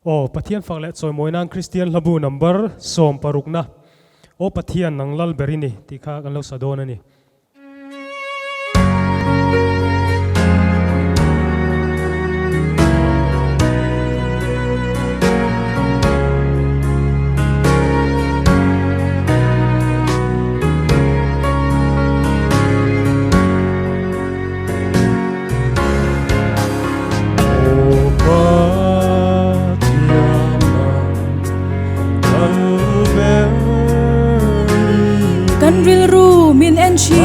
O Pathian Venglai soy moinang Christian labu number som parukna. O Pathian nang lalberini tikha kan lo sadona ni. Min en chi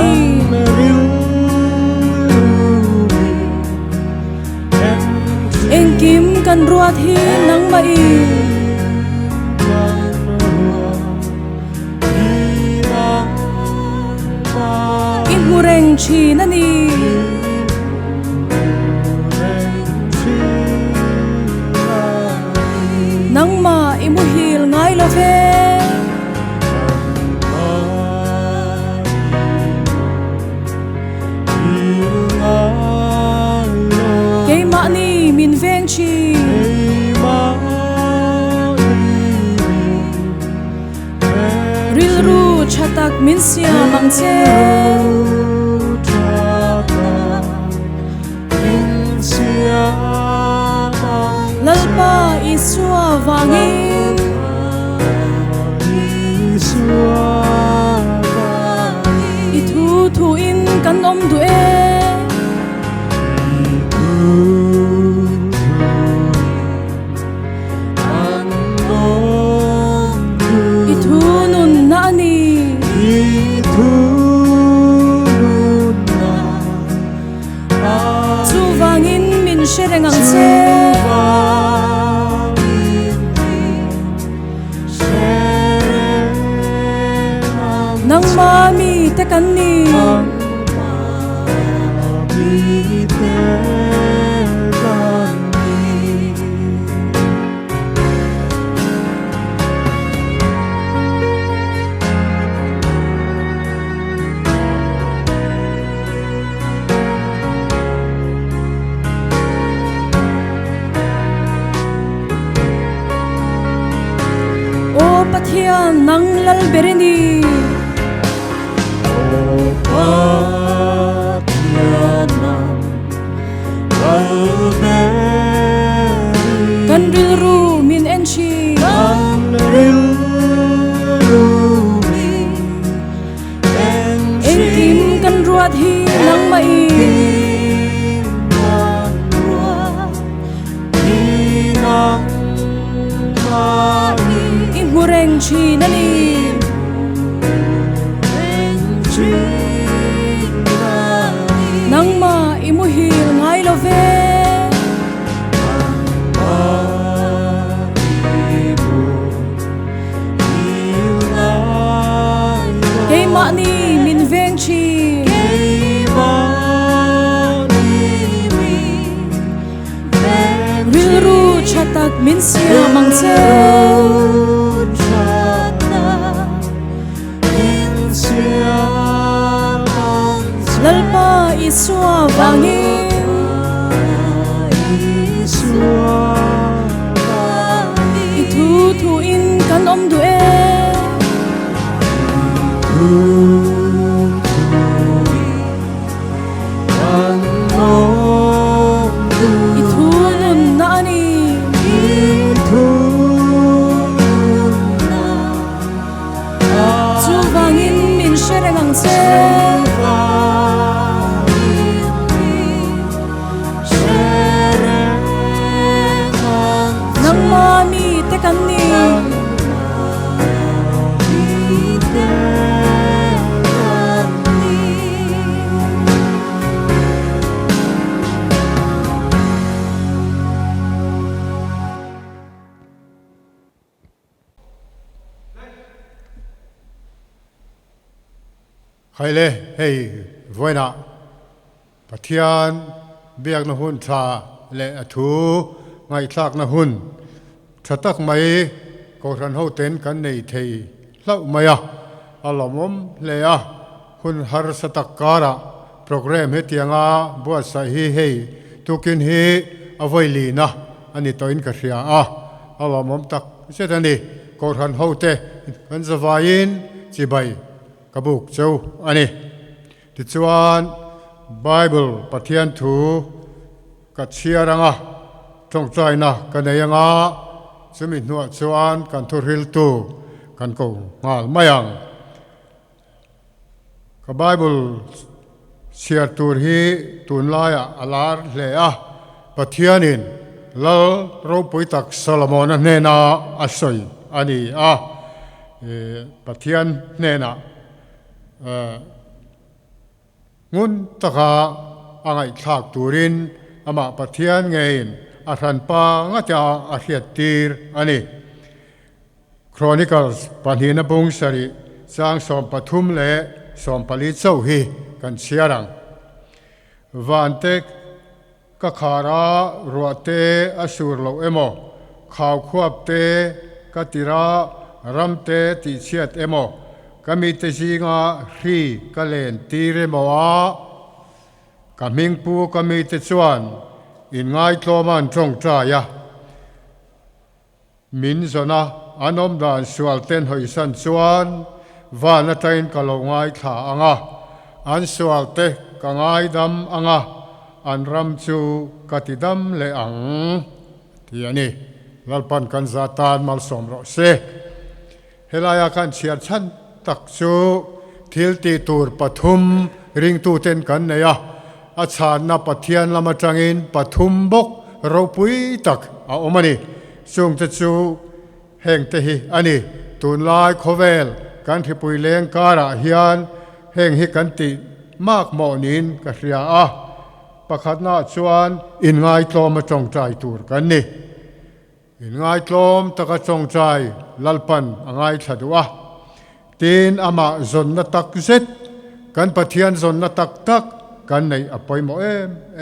Eng kim kan ruat hi nang mai In mureng chi nani Nang ma imuhil ngai lo ve Min veng chi Ril ru chatak min sia mang che Lalpa isua vangin Itu thu in kan om du e Sereng ang se Nang mami tekan ni Pathian nang lalberini Pathian nang lalberini Kan ril ru min en chi Kan ril ru min en chi Eng kim kan ruat hi nang mai Mureng chi nani Nang ma imuhil ngai lo ve Kay ma ni min veng chi Ril ru chatak min sia mang che Lalpa isua vangin Itu thu in kan om du e Itu nun na ani Su vangin min sereng ang se Mami tekan ni Khai le hei voina Pathian biak na hun tha le athu ngai thlak na hun thatak mai ko ran ho ten kan nei thei hlau maya alomom le a hun har satak kara program he tianga buat sa hi hei tukin hi avoili na ani toin ka ria a alo mom tak setani ko ran hote kan zawain chi bai kabuk chau ani ti chuan Bible pathian thu ka chiaranga trong chai na kanayanga chumi nuwa chuan kan thurhil tu kan ko ngal mayang ka Bible siar tur hi tunlaya alar hle a pathianin Lalromawii tak Solomon nena asoi ani a pathian nena ngun taka angai thak turin ama pathian ngein aran pa ngatia ahiat tir ani Chronicles panhina bung sari sang som pathum le som pali chau hi kan siarang vantek ka khara ruate asur lo emo khaw khuap te katira ramte ti chiat emo kami te singa hri kalen tire moa kaming pu kami te chuan in ngai tloman trong tra ya min zona anom dan sual ten hoi san chuan vana tain kalongai tha anga an sual te kangai dam anga an ram chu katidam le ang tiani lalpan kan zatan mal som ro se helaya kan chiar chan tak chu thil ti tur pathum ring tu ten kan neya achan na pathian lama tangin pathum bok ropui tak a omani chung te chu heng te hi ani tun lai khovel kan thipui leng kara hian heng hi kan ti mak mo nin ka ria a pakhat na chuan in ngai tlom a tong trai tur kan ni in ngai tlom taka tong trai lalpan angai thadua tin ama zon na tak zet kan pathian zon na tak tak kan nei apoi mo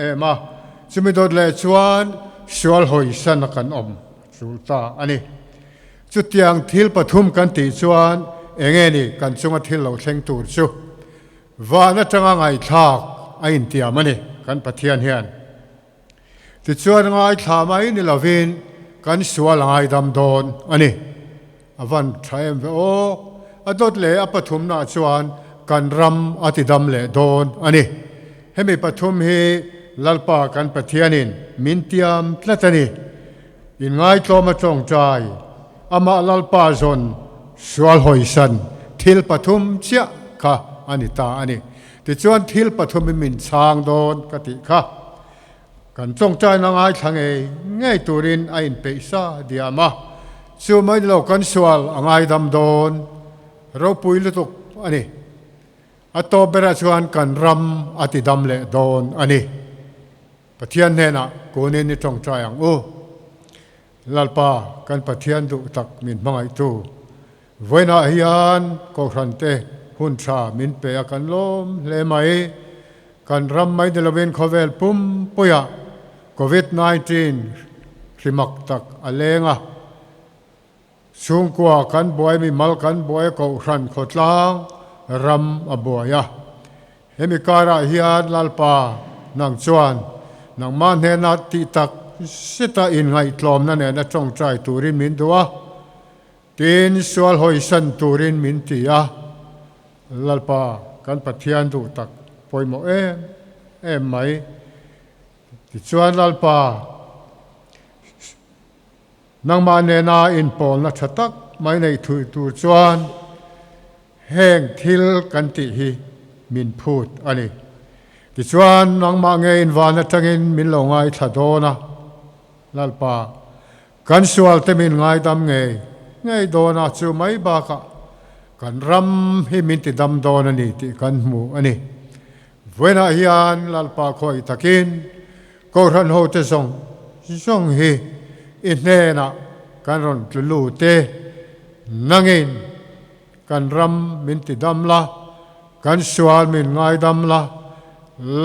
em a chumidot le chuan sual hoi san kan om sulta ani chutiang thil pathum kan ti chuan enge ni kan chunga thil lo thleng tur chu vana tanga ngai thak a in tiamani kan pathian hian ti chuan ngai thlamai ni lovin kan sual ngai dam don ani avan thaim ve o adot le apathum na chuan kan ram atidam le don ani hemi pathum hi lalpa kan pathianin mintiam tlatani in ngai tloma chong chai ama lalpa zon sual hoisan thil pathum chia kha ani ta ani ti chuan thil pathum min chang don kati kha kan chong chai na ngai thange ngei turin a in peisa diama chu mai lo kan sual angai dam don ro pui lutuk ani ato bera chuan kan ram ati dam le don ani pathian nena kone ni chong chai ang u lalpa kan pathian du tak min mangai tu voina hian ko rante hun tha min pe kan lom le mai kan ram mai de loven khovel pum puya covid-19 rimak tak alenga sungkwa kan boy mi mal kan boy ko ran khotlang ram aboya hemi kara hian lalpa nang chuan nang man he na ti tak sita in ngai tlom na ne na chong trai turin min duwa tin sual hoi san turin min tia lalpa kan pathian du tak poimo em mai ti chuan lalpa nang ma ne na in pol na thatak mai nei thu tur chuan heng thil kan ti hi min phut ani ti chuan nang ma nge in van atangin min lo ngai thadona lalpa kan sual te min ngai dam ngei dona chu mai ba ka kan ram hi min ti dam dona ni ti kan mu ani vena hian lalpa khoi takin ko ran ho te song hi in na kan ron tlu te nangin kan ram min ti dam la kan sual min ngai dam la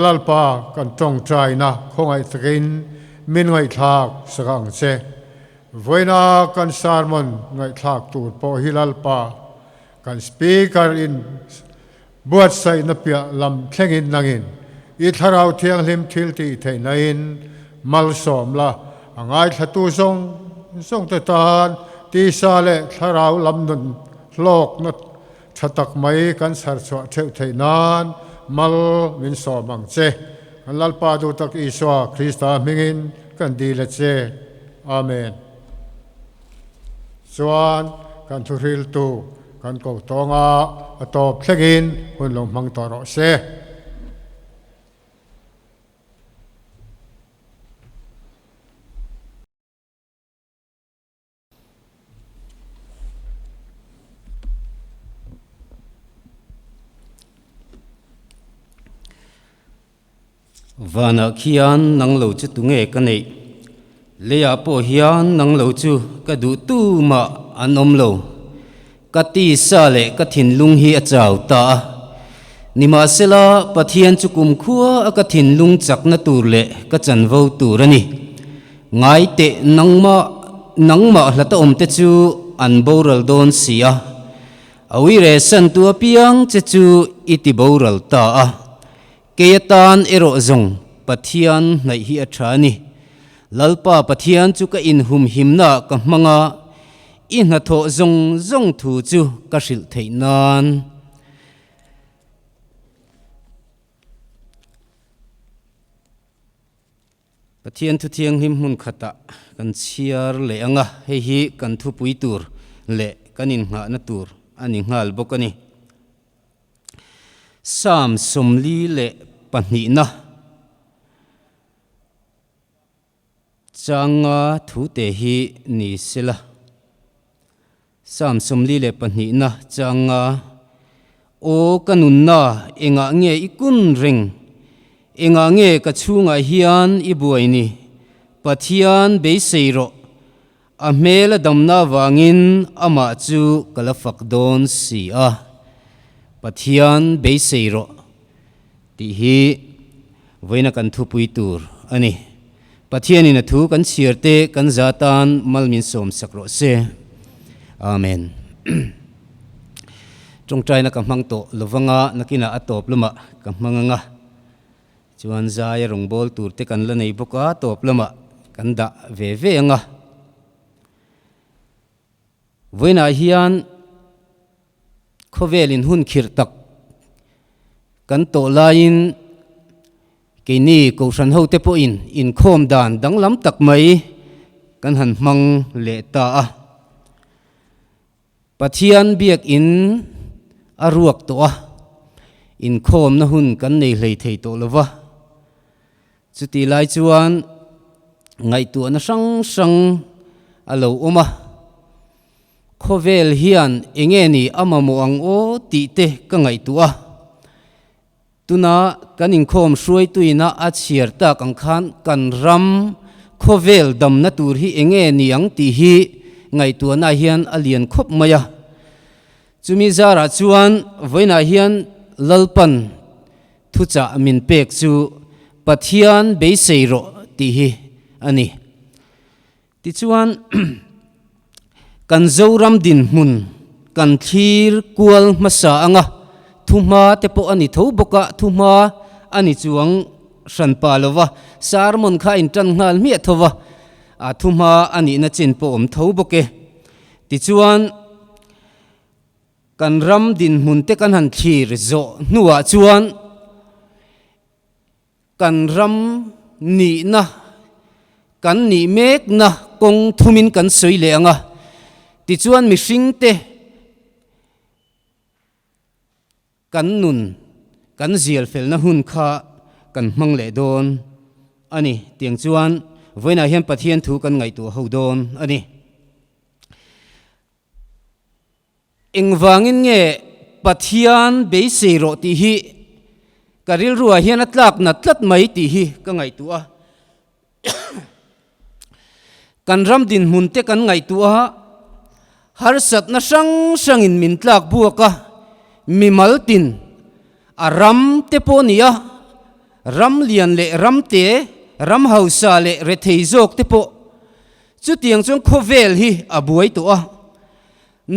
lalpa kan tong trai na khongai takin min ngai thak sakang che voina kan sermon ngai thak tur po hilalpa kan speaker in buat sai na pia lam thlengin nangin I tharau thiang hlim thil ti theinain mal som la angai thatu song ส่งแต่ตานตีซาเลทาราวลำนุนโลกนัดชัตักไม่กันสารสวะเทวไทยนานมัลมินสอมังเจอันลัลปาดูตักอิสวาคริสตามิงินกันดีเลเจอาเมนส่วนกันทุริลตูกันกตองอาตบเล็กินหุ่นลงมังตอรอเซวานาขียนนังโลจุตุงเอกันเอเลียโปฮิยันนังโลจุกระดูตูมาอันอมโลกตีซาเลกถินลุงฮีอาจาวตานิมาเซลาปะเทียนจุกุมขัวกถินลุงจักนตูเลกจันวาวตูรนีไงเตนังมาละตอมเตจูอันโบรัลโดนเสียอวิเรสันตัวเปียงเจจูอิติโบรัลตาเกียตันเอโรซงปัทยานในฮิอัชานีลัลปาปัทยานจุกอินหุมหิมนากะมังอาอินหัทโซงทูจูกะสิลเทนานปัทยานทุเทียงหิมหุนขตะกันเชียร์เลงะเฮฮิกันทุปุยตูร์เลกันอินหานตูร์อันอินหาลบกันีสามสมลีเลปนินะจังอาทุเตหินิเสละสามสมลีเลปนินะจังอาโอกันุนนาเองะเงอิกุนเริงเองะเงกะชูงะฮิยันอิบวยนีปัทยานเบเซโรอเมลดัมนาวางินอามาจูกะลฟักดอนสีอาปัทยานเบเซโรที่ฮีไว้นักันทุปุยตูร์อันนี้ปัทยานินัทุกันเชียร์เตกันจาตานมัลมินสมสักโรเซอาเมนจงใจนักมังโตลวังะนักินาอัตตบลมะกัมังงะจวนใจรงบอลตูร์เตกันละในบุกอาตบลมะกันดะเวเวงะไว้นาฮิยันขเวลินหุ่นขิรตักกันโตลายินกินี่กูสันเฮาเตปอินโคมดานดังลำตักไม่กันหันมังเลตาปัทยานเบียกอินอารวกตัวอินโคมนะหุ่นกันในเลยเทยโตละวะจุติลายจวนไงตัวนะสังอโลอุมาขเวลเฮียนเองนี่อามาโมอังโอตีเตก็ไงตัวตุนากันอินโคมช่วยตุยนะอาเชียร์ตากังขันกันรำขเวลดำนัตูร์ฮีเองนี่ยังตีฮีไงตัวนาเฮียนอเลียนคบมายาจุมิจาราจวนไว้นาเฮียนลัลปันทุจ่ามินเปกจูปัทยานเบเซโรตีฮีอันนี้ติจวนกันเจ้ารำดินมุนกันทีร์กวลมาสาองะทุมาเตปอันนี้ทูบกะทุมาอันนี้จวงสันปาลวะสารมนข้าอินจันงาลเมียทวะทุมาอันนี้นัจินปอมทูบกเกติจวนกันรำดินมุนเตกันหันทีร์โจนัวจวนกันรำนีนะกันนีเมกนะกงทุมินกันสวยเลงะติจวนมิสิงเตกันนุนกันเจียลเฟลนะหุ่นข้ากันมังเลโดนอันนี้เตียงจวนไว้นาเฮียนปัทยานถูกันไงตัวเขาโดนอันนี้เอ็งวางินเงปัทยานเบสเซโรตีฮีกะริลรัวเฮียนัดลักนัดลัดไม่ตีฮีก็ไงตัวกันรำดินมุนเตกันไงตัวฮาร์สัตนะสังอินมินตลากบัวกะมีมัลตินอารำเตปอนียรำเลียนเลรำเตรำเฮาซาเลเรเทยโจกเตปอจุดยังจงโคเวลฮีอบวยตัว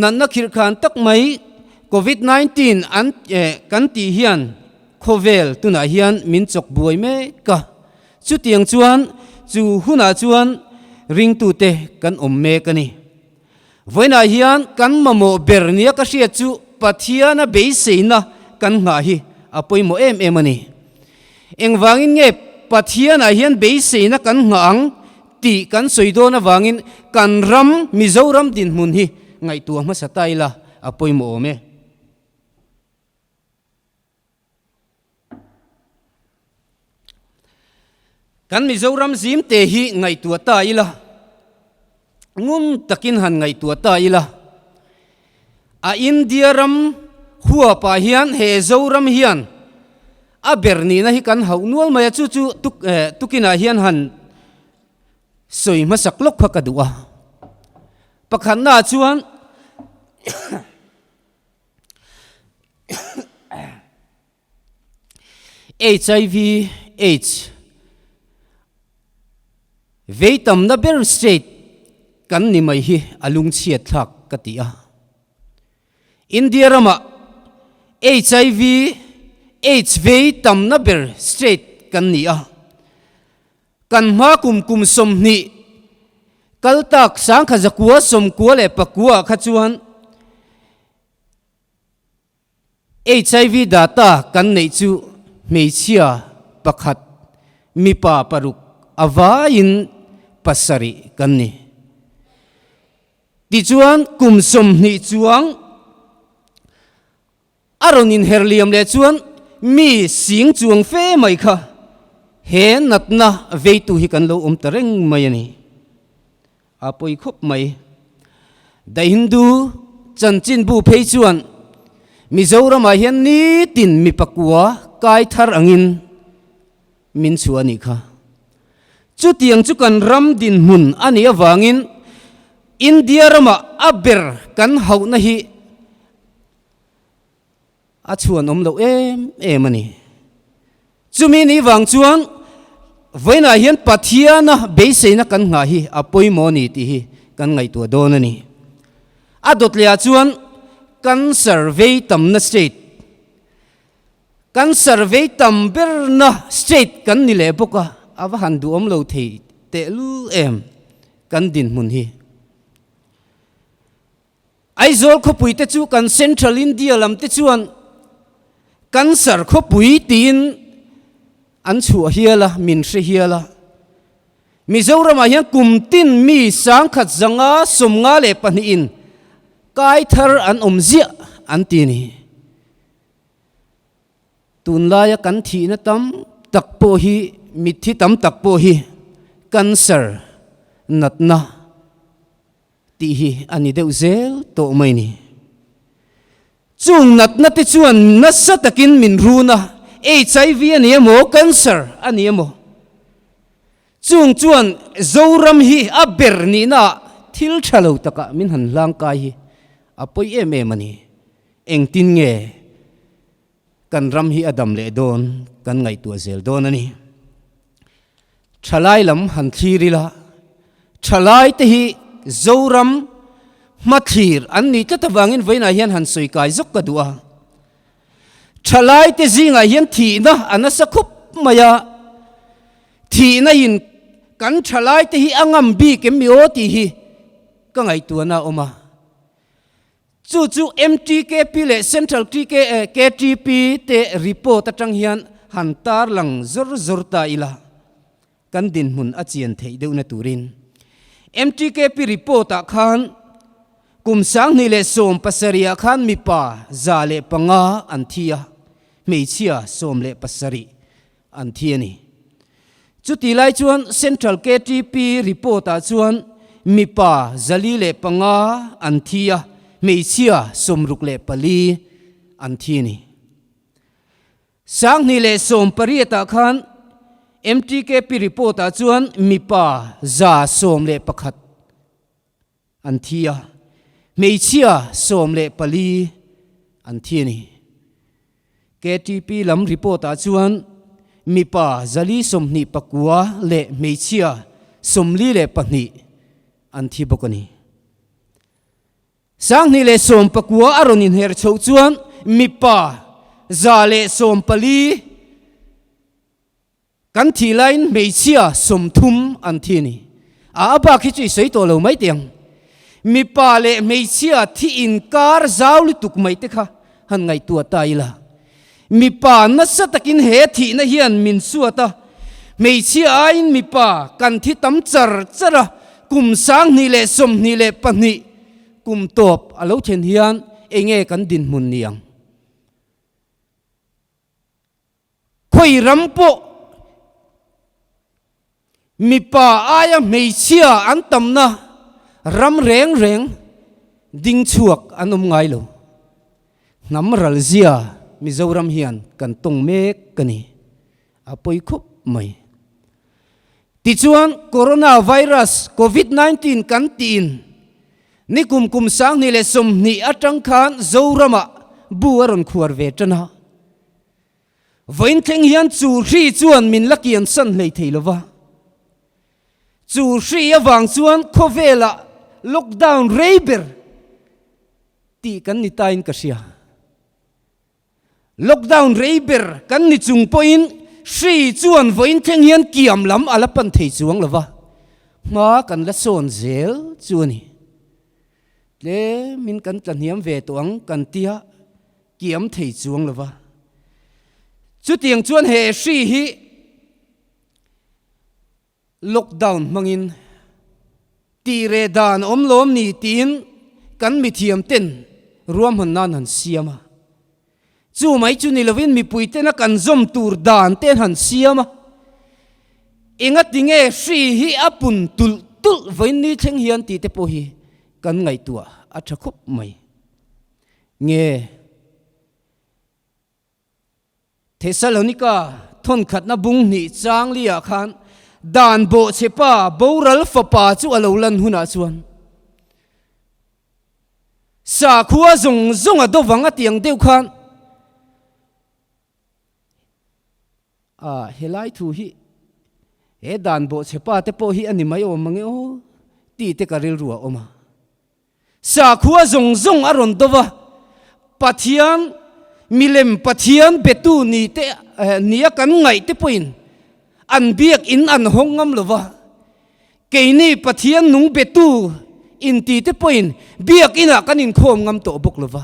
นั่นนักขิรขันตักไม่โควิด-19อันกันตีเฮียนโคเวลตุนาเฮียนมินจกบวยเมกะจุดยังจวนจูหุนาจวน ring tu te kan me kani voina hian kan mamo bernia ka ria chu Pathiana be seina kan nga hi apoi mo em ani engwangin nge Pathiana hian be seina kan nga ang ti kan soidona wangin kan ram Mizoram din mun hi ngai tu ma sataila apoi mo me kan Mizoram zim te hi ngai tu ta ila ngum takin han ngai tu ta ila a India ram huwa pa hian he zoram hian a berni na hi kan haunual maya chu tukina hian han soi masak lok kha kadua pakhan na chuan HIV AIDS veitam na ber state kan ni mai hi alung chiat thak katia India rama HIV AIDS veitam na ber state kan ni a kan ma kum som ni kaltak sang kha zakua som kwa le pakua kha chuan HIV data kan nei chu meichia pakhat mipa paruk avain pasari kan ni ti chuan kum som ni chuang aronin herliam le chuan mi sing chuang fe mai kha he natna veitu hi kan lo tareng mai ani apoi khop mai da hindu chanchin bu phei chuan Mizoram a hian ni tin mi pakua kai thar angin min chuani kha chu tiang chu kan ram din mun ani awangin India rama aber kan hau na hi a chuan om lo em ani chumi ni wang chuan voina hian Pathiana be seina kan nga hi apoi mo ni ti hi kan ngai tu don ani adot lia chuan kan survey tam na state kan survey tam ber na state kan ni le boka awa han du om lo thei te lu em kan din mun hi aizol kho pui te chu kan Central India lam te chuan cancer kho pui tin an chu hiala min hre hiala Mizoram a hian kum tin mi sang khat zanga somnga le pani in kai thar an omzia an ti ni tun laya kan thi na tam takpo hi mithi tam takpo hi cancer natna ti hi ani deuh zel to mai ni chung natna ti chuan na satakin min runa HIV ani emo cancer ani emo chung chuan zoram hi aber ni na thil thalo taka min han lang kai hi apoi em ani eng tin nge kan ram hi adam le don kan ngai tu zel don ani thalai lam han thirila thalai te hi zoram mathir an ni ta tawangin voina hian han soi kai zok ka duwa thalai te zinga hian thi na anasa khup maya thi na in kan thalai te hi angam bi ke mi o ti hi ka ngai tu na oma chu MTKP le Central KTP te report atang hian han tar lang zor ta ila kan din mun achian thei deu na turin MTKP report a khan kum sang ni le som pasaria khan mi pa za le panga an thia meichia som le pasari an thia ni chu ti lai chuan Central KTP report a chuan mi pa zali le panga an thia meichia somruk le pali an thi ni sang ni le som pariata khan MTKP report a chuan mipa za som le pakhat an thia meichia som le pali an thi ni KTP lam report a chuan mipa zali somni pakua le meichia somli le pani an thi bokani sang ni le som pakua aronin her chho chuan mipa za le som pali kan thi line meichia som thum an thi ni ba khi chui soi to lo mai tiang mi pa le mei chia thi in kar zau li tuk mai te kha han ngai tua tai la mi pa na sa takin he thi na hian min suata mei chia ain mi pa kan thi tam char chara kum sang ni le som ni le pani kum top alo chen hian enge kan din mun niang khoi rampo mi pa aya mei chia an tam na ram reng reng ding chuak anom ngai lo nam ral zia mizoram hian kan tong mek kani apoi khup mai ti chuan coronavirus covid-19 kan tin ni kum sang ni le som ni atang khan zorama buaron khuar ve tana voin theng hian chu ri chuan min lakian san hlei theilowa chu ri awang chuan khovela lockdown reiber ti kan ni tain ka sia lockdown reiber kan ni chung point Sri chuan voin theng hian kiam lam alapan thei chuang lova ma kan la son zel chuani le min kan tlan hiam ve tuang kan tia kiam thei chuang lova chu tiang chuan he Sri hi lockdown mangin ti re dan omlom ni tin kan mi thiam ten ruam han nan han siama chu mai chu ni lovin mi puite na kan zom tur dan ten han siama inga tinge Sri hi apun tul tul voin ni theng hian ti te po hi kan ngai tua a thakhup mai nge Thessalonica thon khat na bung ni chang lia khan dan bo chepa boral fapa chu alo lan huna chuan sa khuwa zong zong a do wanga tiang deu khan helai thu hi e dan bo chepa te po hi ani mai o mangi o ti te karil ruwa oma sa khuwa zong zong aron dowa pathian milem pathian betu ni te nia kan ngai te poin an biak in an hongam lova keini pathian nung betu in ti te poin biak ina kan in khom ngam to bok lova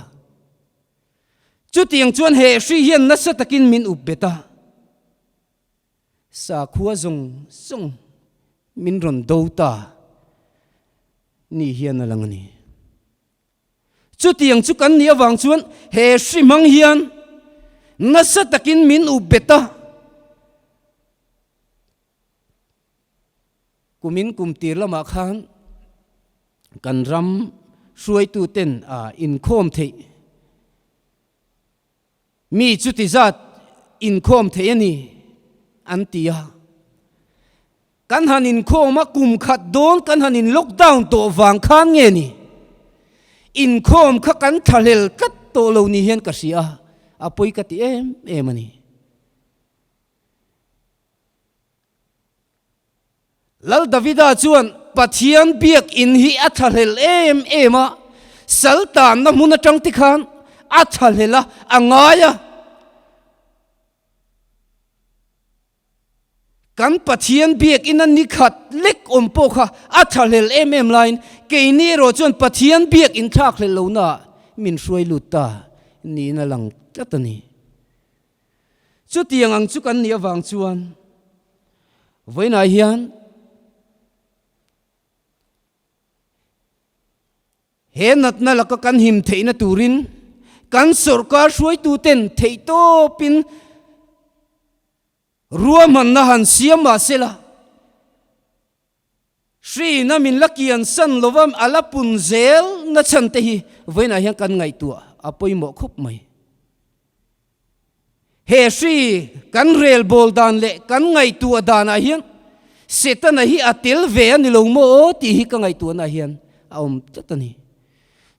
chu tiang chuan he Sri hian na sa takin min up beta sa khuwa zong zong min ron douta ni hian alangani chu tiang chu kan ni awang chuan he Sri mang hian na sa takin min up beta kumin kumtir lama khan kan ram suai tu ten Inkhawm thei mi chu ti zat Inkhawm thei ani antia kan han Inkhawm a kum khat don kan han in lockdown to wang khan nge ni Inkhawm kha kan thalel kat to lo ni hian ka sia apoi ka ti em ani lal davida chuan pathian biak in hi athalel ema saltan na mun atang ti khan athalela angaya kan pathian biak in an nikhat lek ompo kha athalel line keini ro chuan pathian biak in thak le lo na min suai luta ni na lang tatani chu tiang ang chu kan ni awang chuan voina hian he nat na laka kan him theina turin kan sarkar suai tu ten theito pin ruaman na han siama sela Sri na min lakian san lovam alapun zel na chante hi voina hian kan ngai tua apoi mo khup mai he Sri kan rel bol dan le kan ngai tua dan a hian setana hi atil ve ani lo mo ti hi ka ngai tua na hian aum tatani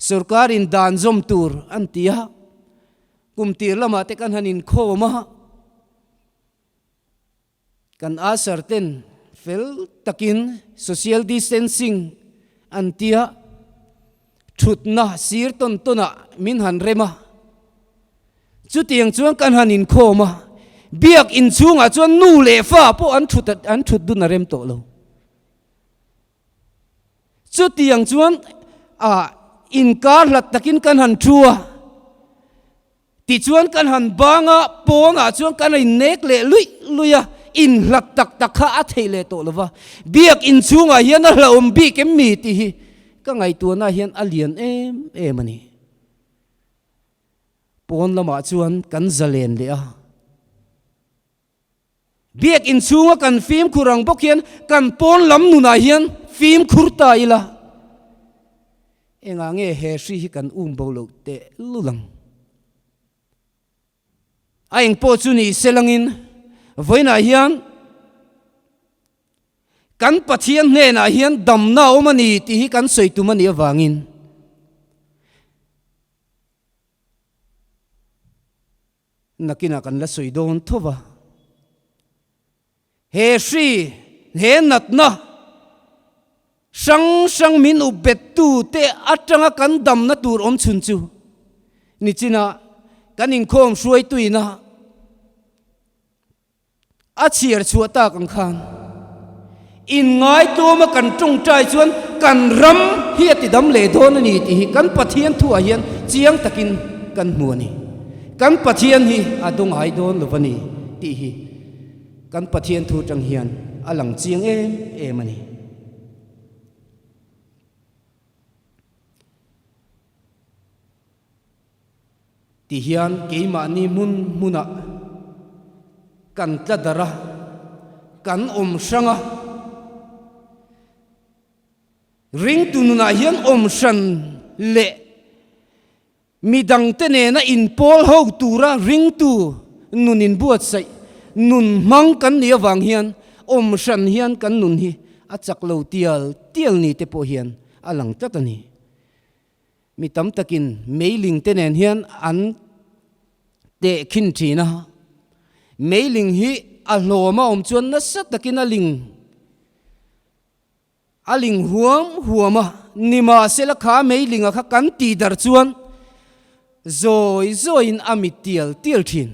sarkarin dan zom tur antia kumtir lama te kan hanin khoma kan asar ten fel takin social distancing antia thutna sir ton tona min han rema chu tiang chuan kan hanin khoma biak in chunga chuan nu le fa po an thut du na rem to lo chu tiang chuan in kar hlat takin kan han thua ti chuan kan han banga pona chuan kan ai nek le luya in hlat tak kha a theile to lova biak in chunga hian a hlom bi kem mi ti hi ka ngai tu na hian alian em ani pon lama chuan kan zalen le a biak in chunga kan phim khurang bok hian kan pon lam nu na hian phim khurta ila enga nge he hri hi kan bolo te lulang aing po chu ni selangin voina hian kan pathian hne na hian damna omani ti hi kan soitumani awangin nakina kan la soidon thova he hri he natna sang min ubet tu te atanga kan damna tur om chun chu ni china kan Inkhawm suai tuina a chiar chuata kan khan in ngai to ma kan tung trai chuan kan ram hi ati dam le don ani ti hi kan pathian thu a hian chiang takin kan muani kan pathian hi adong ai don lovani ti hi kan pathian thu tang hian alang chiang em ani ti hian keima ni muna kan tladara kan sanga ring tununa hian shan le midang te ne na in pol ho tura ring tu nunin buat sai nun mang kan ni awang hian shan hian kan nun hi achak lo tial ni te po hian alang tatani mi tam takin mailing te nen hian an te khin thina mailing hi a hloma chuan na sat takin aling huama nima sela kha mailing a kha kan ti dar chuan zoi in amit tial thin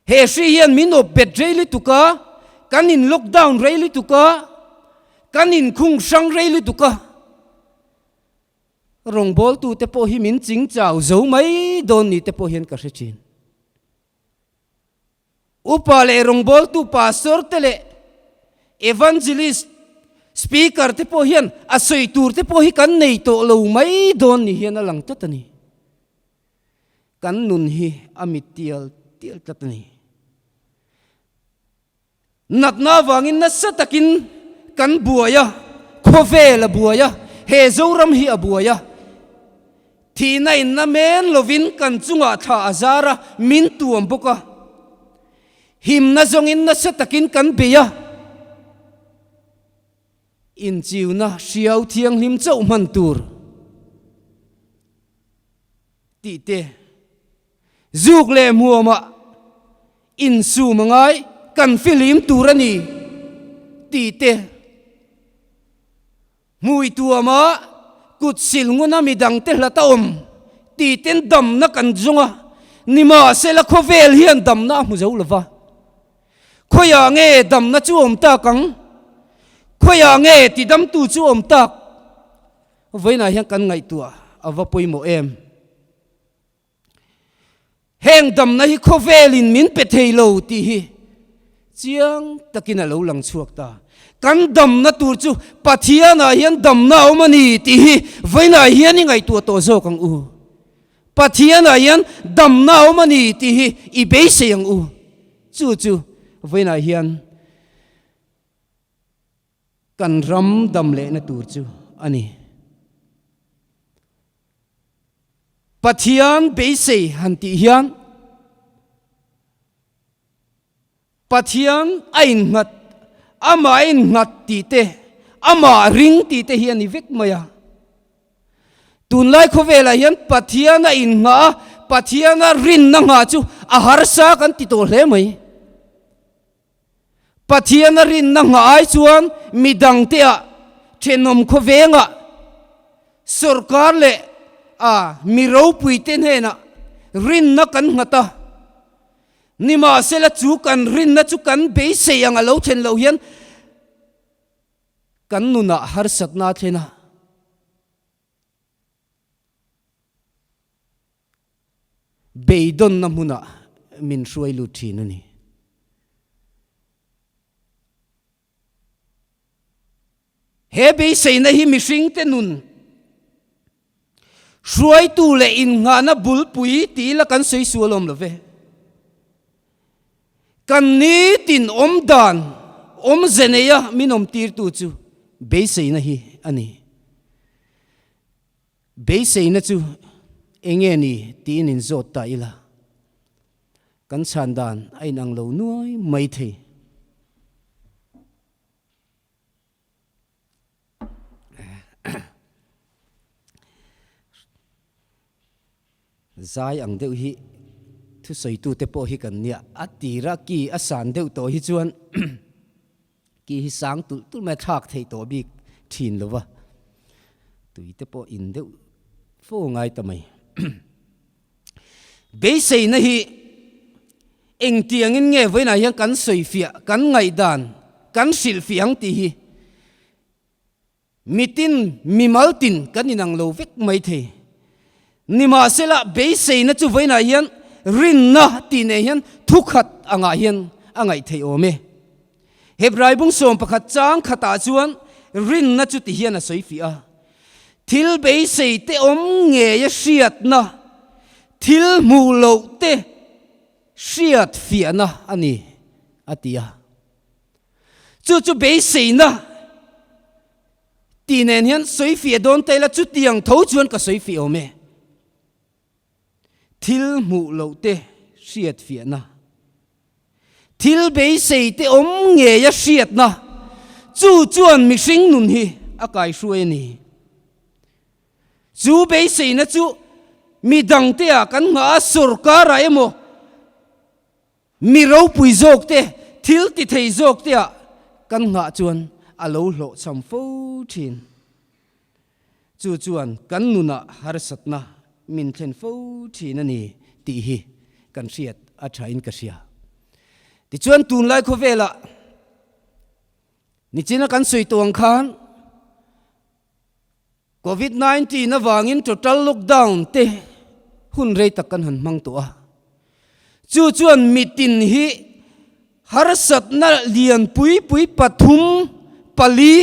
he hri hian min op bet reili tuka kan in lockdown reili tuka kan in khung sang reili tuka rong bol tu te po hi min ching chau zo mai don ni te po hian ka hrechin upa le rong bol tu pastor te le evangelist speaker te po hian a soi tur te po hi kan nei to lo mai don ni hian alang tatani kan nun hi amit tial tatani natna wangin na satakin kan buaya khovela buaya he zoram hi abuaya thina in na men lovin kan chunga tha azara min tuam boka him na zongin na satakin kan beya in chiuna hriau thiang hlim chau man tur ti te zuk le muama in su mangai kan filim turani ti te mui tuama kut sil nguna midang te hlata ti ten dam na kan zonga nima sela khovel hian dam na mu zo lova khoya nge dam na chu ta kang khoya nge ti dam tu chu tak voina hian kan ngai tua awa poimo em heng dam na hi khovelin min pe theilo ti hi chiang takina lo lang chuak ta kan dam na tur chu pathiana hian dam na omani ti hi voina hian ngai tu to zo kang u pathiana hian dam na omani ti hi I be seyang u chu voina hian kan ram dam le na tur chu ani pathian be sei han ti hian pathian ain ngat ama in ngat ti te ama ring ti te hian ni vek maya tun lai khovela hian pathiana in nga pathiana rin na nga chu a harsa kan ti to hle mai pathiana rin na nga ai chuan midang te a thenom khovenga sarkar le miro puiten hena rin na kan ngata nima sela chu kan rin na chu kan be se yang alo chen lo hian kan nuna har sat na thena beidon na muna min suai lu thin ani he be sei na hi mi hring te nun suai tu le in nga na bul pui ti la kan sei sualom lo ve kan ni tin om dan om zeneya minom tir tu chu be sei na hi ani be sei na chu enge ni tin in zot ta ila kan chan dan ai nang lo nuai mai the zai ang deuh hi thu soi tu te po hi kan nia atira ki asan deuh to hi chuan ki hi sang tu ma thak thei to bi thin lova tui te po in deuh fo ngai ta mai be sei na hi eng tiang in nge voina yang kan soi fia kan ngai dan kan sil fiang ti hi mitin mimaltin kan inang lo vek mai the nima sela be sei na chu voina hian rin na ti ne hian thukhat anga hian angai thei ome hebrai bung som pakhat chang khata chuan rin na chu ti hian a soi fia thil be sei te om nge ya hriat na thil mu lo te hriat fia na ani atia chu be sei na ti nen hian soi fia don te la chu tiang tho chuan ka soi fia ome thil mu lo te hriat fia na thil be sei te om nge ya hriat na chu chuan mi hring nun hi akai hruai ni chu be sei na chu mi dang te a kan nga sarkara emo mi ro pui jok te thil ti thei jok te a kan nga chuan alo hlo cham fo thin chu chuan kan nuna har satna min thlen fo thin ani ti hi kan hriat a thain ka sia ti chuan tun lai kho vela ni china kan soi tuang khan COVID-19 na wangin total lockdown te hun rei takan han mang to a chu chuan mitin hi har sat na lian pui pathum pali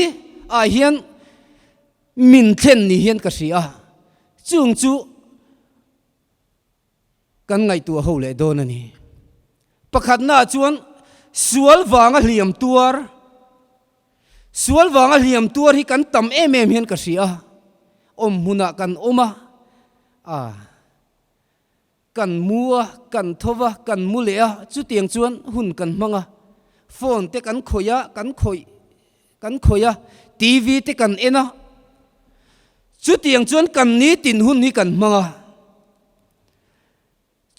a hian min thlen ni hian ka sia chung chu kan ngai tu ho le don ani pakhat na chuan sual wanga hliam tuar hi kan tam em hian ka sia om huna kan oma kan mua kan thova kan mulea chu tiang chuan hun kan manga phone te kan khoya TV te kan ena chu tiang chuan kan ni tin hun ni kan manga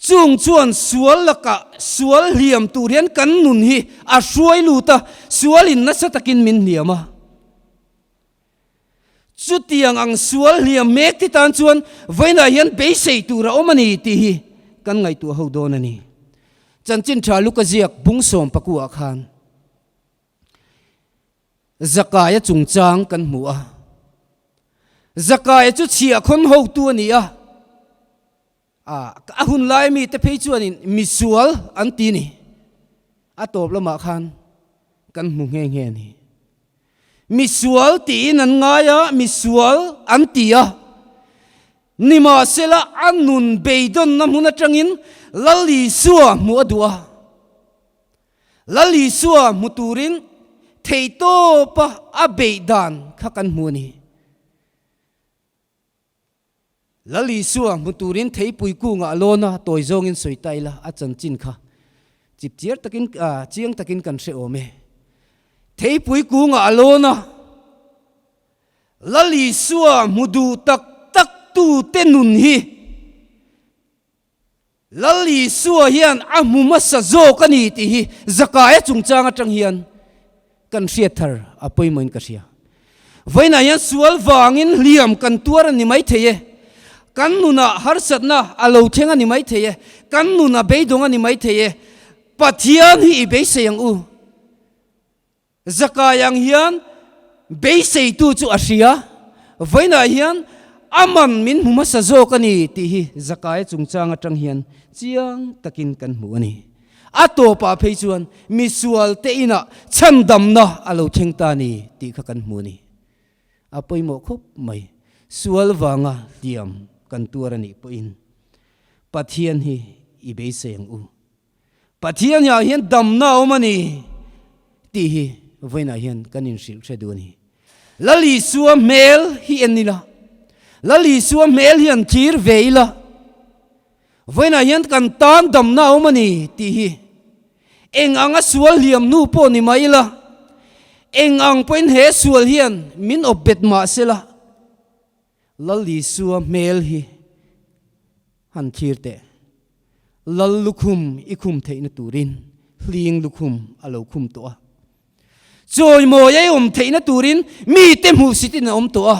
chung chuan sual laka sual hliam turian kan nun hi a hruai luta sualin na satakin min hliama chu tiang ang sual hliam mek ti tan chuan voina hian be sei tura omani ti hi kan ngai tu ho don ani chanchin tha luka ziak bung som paku a khan zakaya chungchang kan mu a zakaya chu chia khon ho tu ani a hun lai mi te phei chuan in misual an ti ni a top lama khan kan mu nge nge ni misual ti nan ngaya misual an ti a nima sela anun beidon namuna tangin lali suwa mu adua lali suwa muturin theito pa a beidan khakan mu ni lali suwa muturin thei pui ku nga lona toy zong in soitaila a chanchin kha chip chiar takin chiang takin kan se ome thei pui ku nga lona lali suwa mudu tak tu tenun hi lali suwa hian amuma sa zo kani ti hi zakaya chungchang atang hian kan hriathar apoi moin ka sia voina hian sual wangin hliam kan tuar ni mai theye kan nuna har satna alo thenga ni mai theye kan nuna beidonga ni mai theye pathian hi be seyang u zakayang hian be sei tu chu asia voina hian aman min huma sa zo kani ti hi zakai chungchang atang hian chiang takin kan mu ani ato pa phei chuan mi sual te ina chandam na alo thengta ni ti kha kan mu ni apoi mo khop mai sual wanga liam kan turani poin pathian hi ibe seng u pathian ya hian dam na omani ti hi voina hian kanin sil theduni lali suam mel hi enila lali suam mel hian thir veila voina hian kan tan dam na omani ti hi eng anga sual liam nu po ni maila eng ang poin he sual hian min obet ma sela lali suam mel hi han thirte lal lukhum ikhum theina turin hling lukhum alo khum to a choi mo ye theina turin mi te mu sitin om to a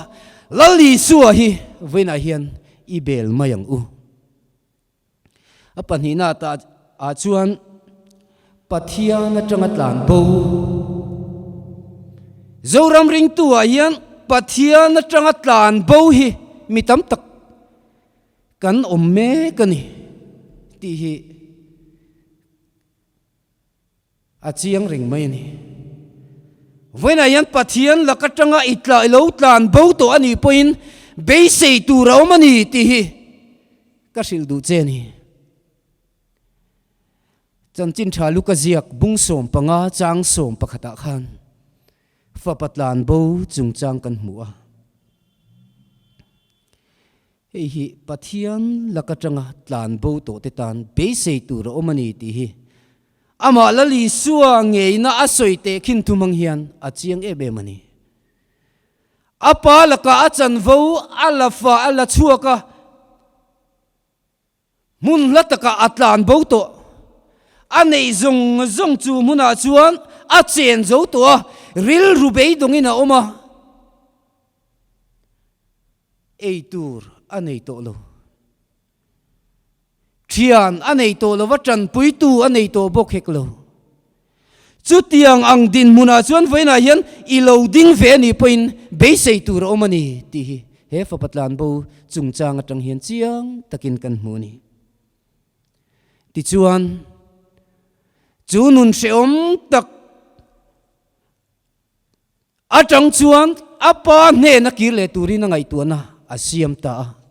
lali suwa hi voina hian ibel mayang u apan hina ta a chuan pathian atanga tlan bo zoram ring tu a hian pathian atanga tlan bo hi mitam tak kan omme kani ti hi achiang ring mai ni voina yan pathian lakatanga itla ilo tlan bo to ani poin be sei tu raumani ti hi kasil du che ni chanchin thalu ka ziak bung som panga chang som pakhata khan fa patlan bo chungchang kan hmuwa hi pathian lakatanga tlan bo to te tan be sei tu raumani ti hi ama lali suwa ngei na asoi te khin thumang hian achiang e be mani apa laka achan vo alafa ala chuaka mun lataka atlan bo to anei zong chu muna chuan a chen zo to ril rubei dongina oma eitur anei to lo thian anei to lo watran puitu anei to bok hek lo chutiang ang din muna chuan voina hian ilo ding ve ni poin be sei tur omani ti hi he fa patlan bo chungchang atang hian chiang takin kan hmu ni ti chuan chu nun seom tak atang chuan apa ne na kirle turin ngai tuana asiam ta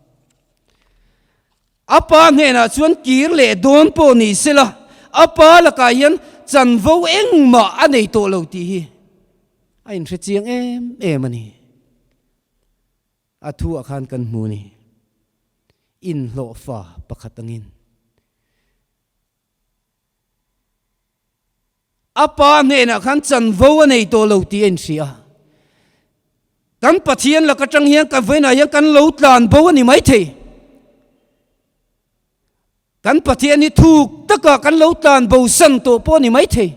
apa nge na chuan kir le don po ni sela apa la ka yan chan vo eng ma anei to lo ti hi ain hre chiang em ani athu akhan kan hmu ni in lo fa pakhatangin apa nge na khan chan vo anei to lo ti en sia kan pathian la ka tang hian ka voina hian kan lo tlan bo ani mai thei kan Pathianni thuk taka kan lo tlan bo san to po ni mai thei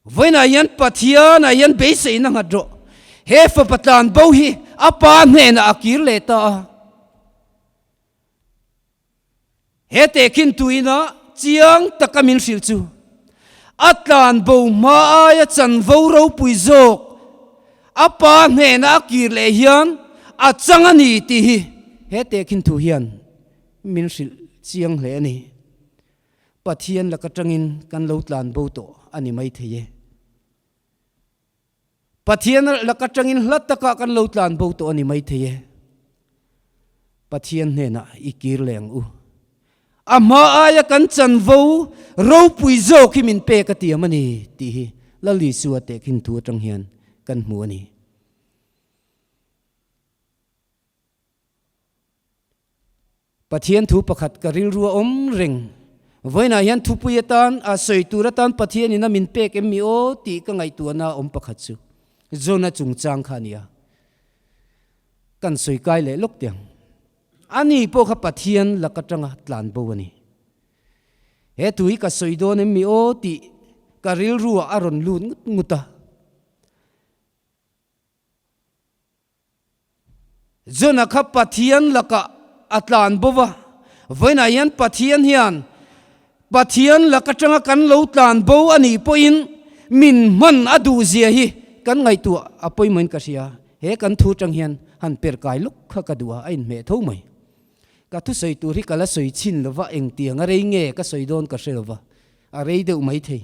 voina yan Pathian a yan be sei na ngadro he fa patlan bo hi apa ne na akir le ta he te kin tuina chiang takamin sil chu atlan bo ma ya chan vo ro pui zok apa ne na akir le hian a changani ti hi he te kin tu hian min sil chiang hle ani pathian lakatangin kan lo tlan bo to ani mai theye pathian lakatangin hlataka kan lo tlan bo to ani mai theye pathian ne na ikir leng u ama aya kan chan vo ro pui zo khimin pe ka ti amani ti hi lali suate khin thu tang hian kan hmu ani pathian thu pakhat karil ru om reng voina hian thu puyatan a soi turatan pathian ina min pek em mi o ti ka ngai tu na om pakhat chu zona chungchang khania kan soi kai le lok tiang ani po kha pathian lakatanga tlan bo ani he tui ka soi don em mi o ti karil ru aron lun nguta zona kha pathian laka atlan bova voina yan pathian hian pathian lakatanga kan lo tlan bo ani poin min man adu zia hi kan ngai tu appointment ka sia he kan thu tang hian han per kai luk kha ka duwa ain me tho mai ka thu sei tu ri kala soi chin lova eng tiang a rei nge ka soi don ka selova a rei deuh mai thei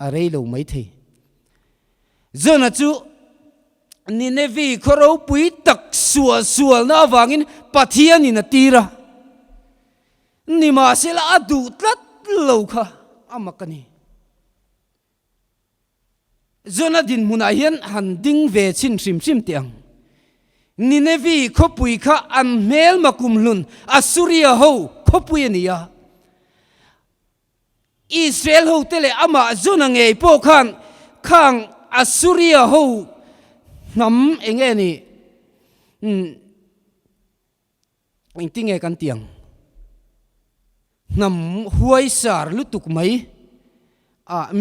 a rei lo mai thei zona chu ni nevi khoro pui tak sual na wangin Pathianni na tira ni ma sela adu tlat lo kha amakani zona din munahian han ding ve chin sim tiang ni nevi khopui kha an mel makum lun asuria ho khopui ania Israel ho tele ama zona ngei po khang asuria ho ngam enge ni ting e kan tiang ngam huai sar lutuk mai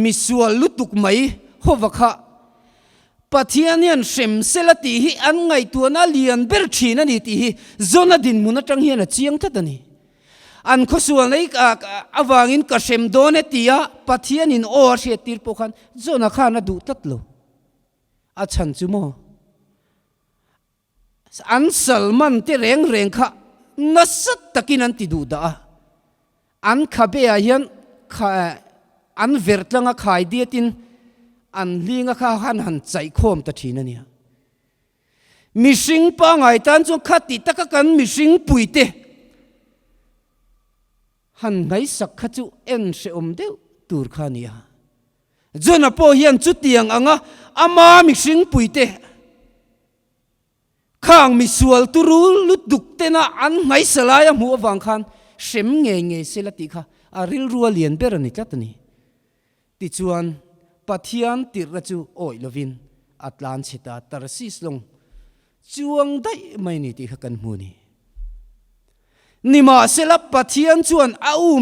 misual lutuk mai hovakha Pathianian sem selati hi an ngai tu na lian ber thina ni ti hi zona din muna tang hian a chiang thatani an khosual nei awangin ka sem done tia Pathianin o hre tir pokhan zona khana du tatlo a chan chu mo an salman te reng kha nasat takin an ti du da an khabe a hian an vertlanga khai diatin an linga kha han chai khom ta thina nia mishing pa ngai tan chu khati taka kan mishing puite han ngai sak kha chu en se deu tur khania zona po hian chu tiang anga ama mishing puite khang mi sual turu lutuk tena an ngai salaya mu awang khan sem nge selati kha aril rual lian berani tlatani ti chuan Pathian tirrachu oi lovin atlan chita tarsis long chuang dai mai ni ti khakan huni nima sela Pathian chuan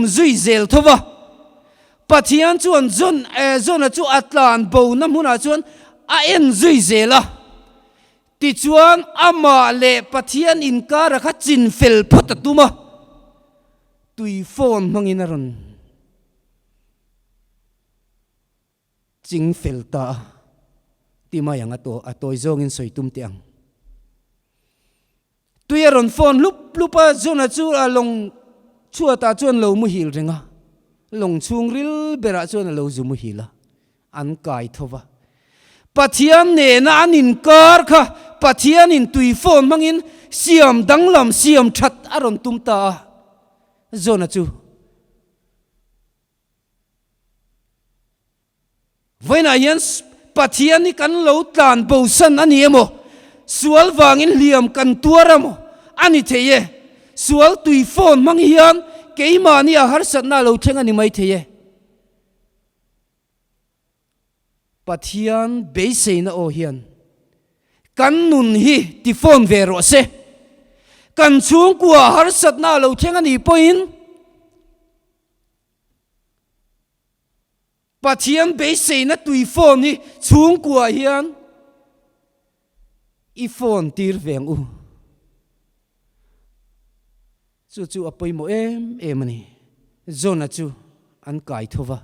zui zel thova Pathian chuan zona chu atlan bo na huna chuan a en zui zela ti chuan ama le Pathian inkara kha chin fel photatuma tui phone mangin aron ching felta ti mayang atoi zong in soitum tiang tuyaron phone lupa zona chu along chuata chuan lo mu hil renga long chung ril bera chuan lo zu mu hila an kai thova Pathian ne na anin kar kha Pathian in tui phone mangin siam danglam siam that aron tumta zona chu Vaina hian Pathianni kan lo tlan bo san ani emo sual wangin liam kan tuaramo ani theye sual tui phone mang hian keima ni a har sat na lo thenga ni mai theye Pathian beiseina o hian kan nun hi ti phone ve ro se kan chung kwa har sat na lo thenga ni poin Pathian beiseina tui phone ni chung kwa hian I phone tir veng u chu apoi mo em ani zona chu an kai thova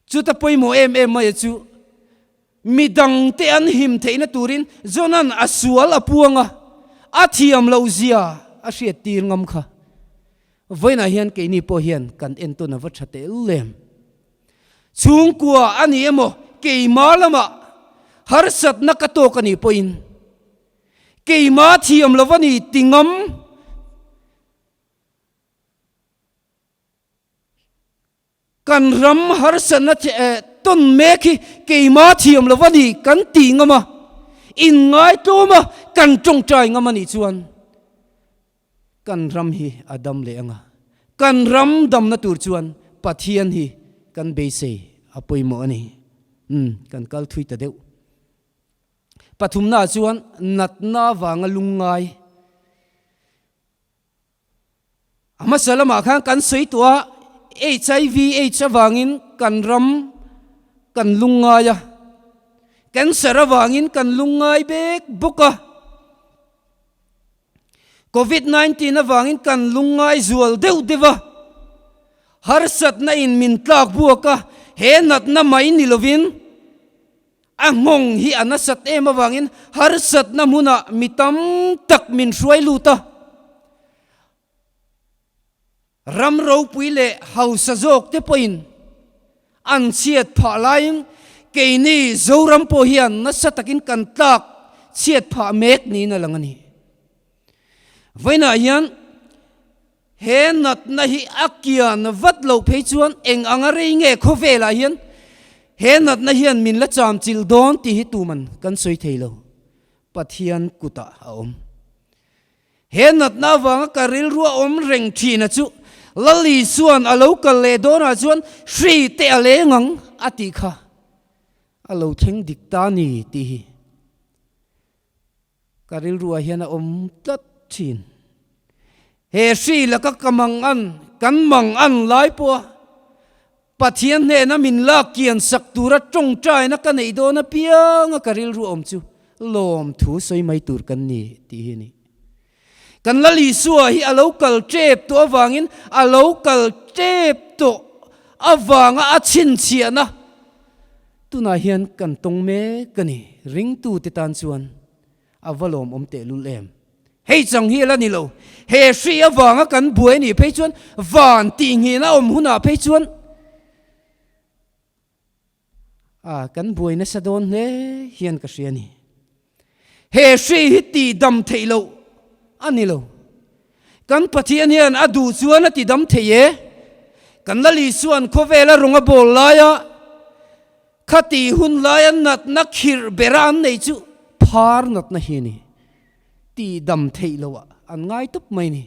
chu ta poi mo em mai chu midang te an him theina turin zonan asual apuanga athiam lo zia a hriat tir ngam kha voina hian ke ni po hian kan en to na va thate lem chung kwa ani emo ke malama har sat na ka to kani poin ke ma thiam lovani tingam kan ram har sat na ton meki ke ma thiam lovani kan tingama in ngai to ma kan tong trai ngamani chuan kan ram hi adam le anga kan ram dam na tur chuan Pathian hi kan beise apoi mo ani kan kal thui ta deu pathum na chuan nat na wanga lungai ama salama khang kan sei tua HIV AIDS awangin kan ram kan lungaya cancer awangin kan lungai bek boka COVID-19 awangin kan Lalngaizuala deu deva har sat na in min tlak buaka he nat na mai ni lovin angong hi anasat emawangin harsat namuna mitam tak min shuai luta ramro puile hausa jok te poin an chiat pha lain keini zoram po hian nasatakin kan tlak chiat pha mek ni na langani voina hian he nat na hi akian vat lo phei chuan eng angare nge khovela hian he nat na hian min la cham chil don ti hi tuman kan soi theilo pathian kuta om he nat na wanga karil ruwa om reng thina chu lali suan alo kal le dona chuan shri te ale ngang ati kha alo theng dik ta ni ti hi karil ruwa hian om tlat thin he shri la ka kamang an kan mang an lai po pathian ne na min la kian sak tura tong trai na ka nei do na piang karil ru om chu lom thu soi mai tur kan ni ti hi ni kan lali suwa hi a local trep to awangin a local trep to awanga a chin chiana tuna hian kan tong me kani ring tu te tan chuan avalom om te lulem hei chang hi la ni lo he shri awanga kan buai ni phei chuan van ti ngi na om huna phei chuan kan buai na sadon ne hian ka hriani he shri hi ti dam theilo ani lo kan pathian hian adu chuan ati dam theye kan lali suan khovela runga bol laya khati hun laya nat na khir beran nei chu phar nat na hi ni ti dam theilo an ngai tup mai ni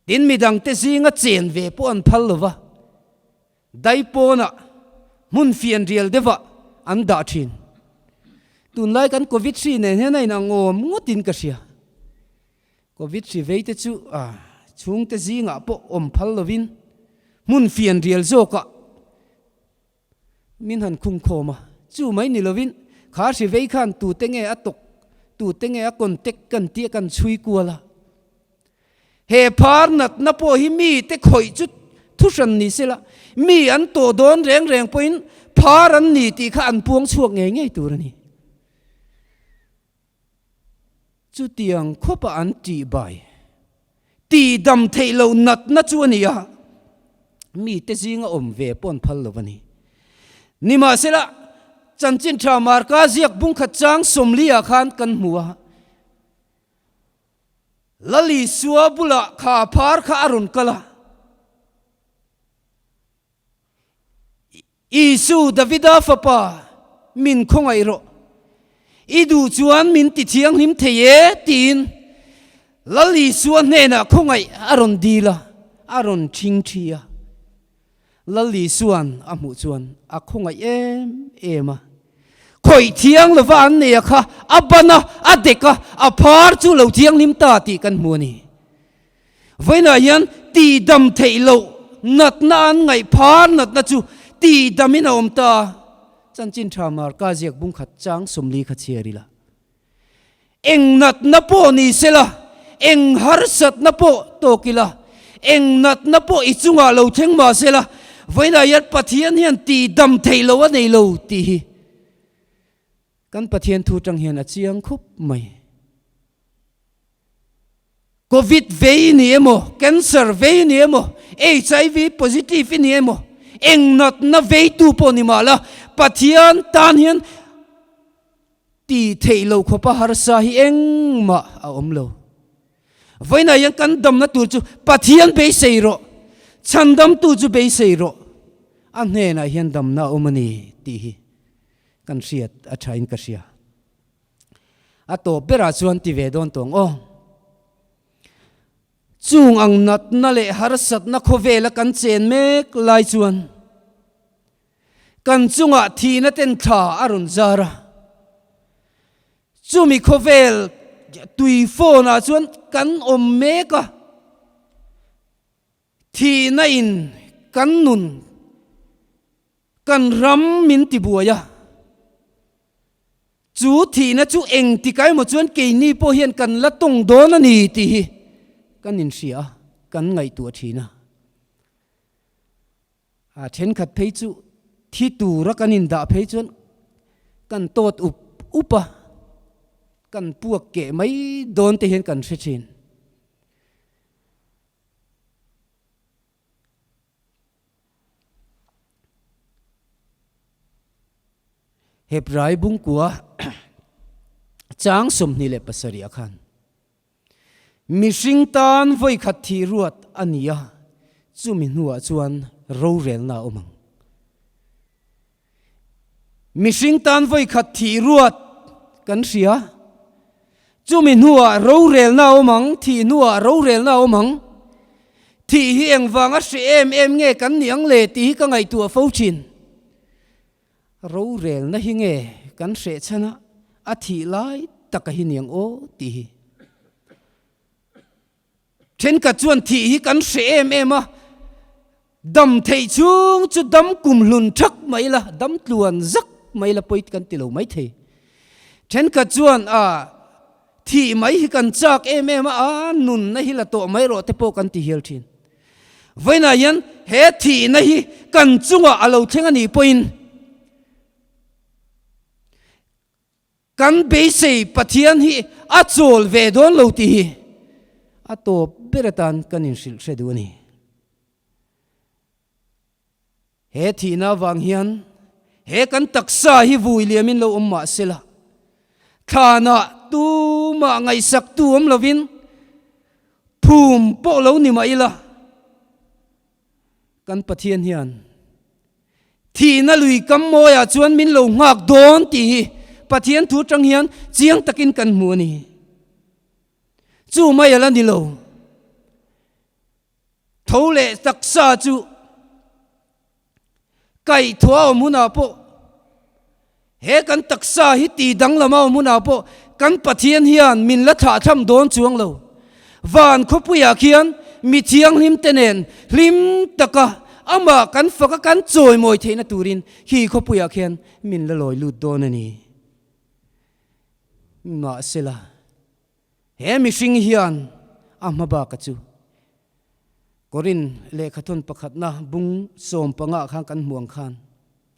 tin midang te zinga chen ve po an phal lova dai po na mun fian rial deva an da thin tun lai kan covid 3 ne henai na ngom ngotin ka sia covid 3 veite chu chung te zinga po om phal lovin mun fian rial zoka min han khung khoma chu mai ni lovin kha si vei khan tu tenge atok tu tenge a contact kan ti kan chui kuala he phar nat na po hi mi te khoi chu thusan ni sela mi an to don reng reng poin phar an ni ti kha an puang chuak nge nge turani chu tiang khopa an ti bai ti dam theilo nat na chu ania mi te zinga om ve pon phal lovani nima sela chanchin tha mar ka ziak bung khat chang somlia khan kan muwa lali suwa bula kha phar kha arun kala isu davida fapa min khongai ro idu chuan min ti thiang him theye tin lali suwa ne na khongai aron dila aron thing thia lali suan amu chuan a khongai ema khoi thiang lo van ne kha abana adeka aphar chu lo thiang lim ta ti kan mu ni voina yan ti dam theilo nat nan ngai phar nat na chu ti damina om ta chanchin thamar ka jiak bung khat chang somli kha cherila eng nat na po ni sela eng har sat na po tokila eng nat na po ichunga lo theng ma sela voina yat pathian hian ti dam theilo a nei lo ti hi kan pathian thu tang hian a chiang khup mai covid ve ni emo cancer ve ni emo hiv positive ni emo eng nat na ve tu po ni mala pathian tan hian ti theilo khopa har sa hi eng ma a om lo voina yang kan dam na tu chu pathian be seiro chandam tu chu be seiro an ne na hian dam na omani ti hi kan riat a thain ka sia a to bera chuan ti ve don tong chung ang nat na le har sat na khovela kan chen mek lai chuan kan chunga thi na ten tha arun zara chumi khovel tui fo na chuan kan om meka thi na in kan nun kan ram min ti buaya chu thi na chu eng ti kai mo chuan ke ni po hian kan la tong don ani ti hi kan in sia kan ngai tu thina a then khat phei chu thi tu ra kan in da phei chuan kan tot upa kan puak ke mai don te hen kan sechin hebrai bung kwa chang som ni le pasari akhan mishing tan voi khat thi ruat ania chumi nuwa chuan ro rel na omang mishing tan voi khat thi ruat kan ria chumi nuwa ro rel na omang thi nuwa ro rel na omang thi hi engwanga se em nge kan niang le ti ka ngai tua fo chin ro rel na hi nge kan se chana a thi lai taka hi niang o ti then ka chuan thi hi kan se em a dam thei chung chu dam kum lun thak mai la dam tluan zak mai la poit kan tilo mai thei then ka chuan a thi mai hi kan chak em a nun na hi la to mai ro te po kan ti hel thin voina yan he thi na hi kan chunga alo thenga ni poin kan be sei pathian hi a chol ve don lo ti hi a to beratan kan in sil se du ni he thi na wang hian he kan taksa hi vui liamin lo umma sela thana tu ma ngai sak tu om lovin phum po lo ni mai la kan pathian hian thi na lui kam moya chuan min lo ngak don ti pathian thu tang hian chiang takin kan mu ni chu mai ala ni lo thole taksa chu kai thua muna po he kan taksa hi ti dang lama muna po kan pathian hian min la tha tham don chuang lo van khopuya khian mi thiang him tenen hlim taka ama kan faka kan choi moi theina turin hi khopuya khian min la loi lut don ani ma sela he mi sing hian ama ba ka chu korin le khathon pakhat na bung som panga khang kan muang khan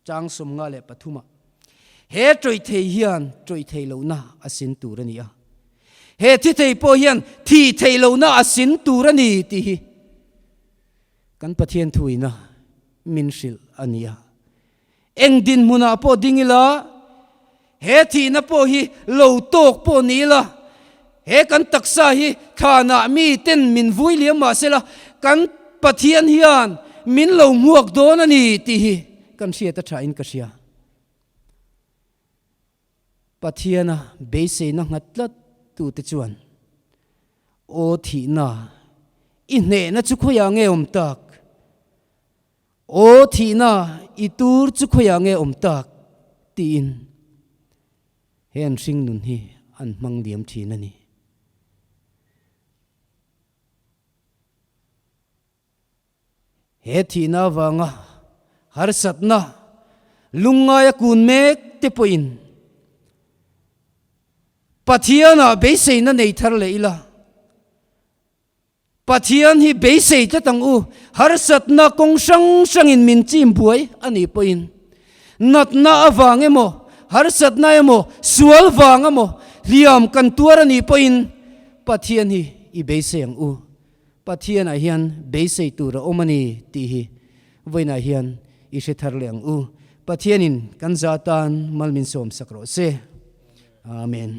chang som nga le pathuma he troi thei hian troi thei lo na asin turani a he thi thei po hian thi thei lo na asin turani ti hi kan pathian thuina min sil ania eng din muna po dingila he thi na po hi lo tok po ni la he kan taksa hi khana mi ten min vui liam ma sela kan pathian hian min lo muak don ani ti hi kan sia ta tha in ka sia pathiana be se na ngatlat tu te chuan o thi na i ne na chu khoya nge om tak o thi na i tur chu khoya nge om tak ti in hen sing nun hi an mang liam thi na ni he thi na wanga har sat na lungai kun mek te poin pathiana be sei na nei thar leila pathian hi be sei ta tang u har sat na kong sang in min chim buai ani poin nat na awang emo har sat na emo sual wang emo liam kan tuar ani poin pathian hi i be sei ang u pathian a hian be sei tur omani ti hi voina hian i se thar le ang u pathianin kan zatan malmin som sakro se amen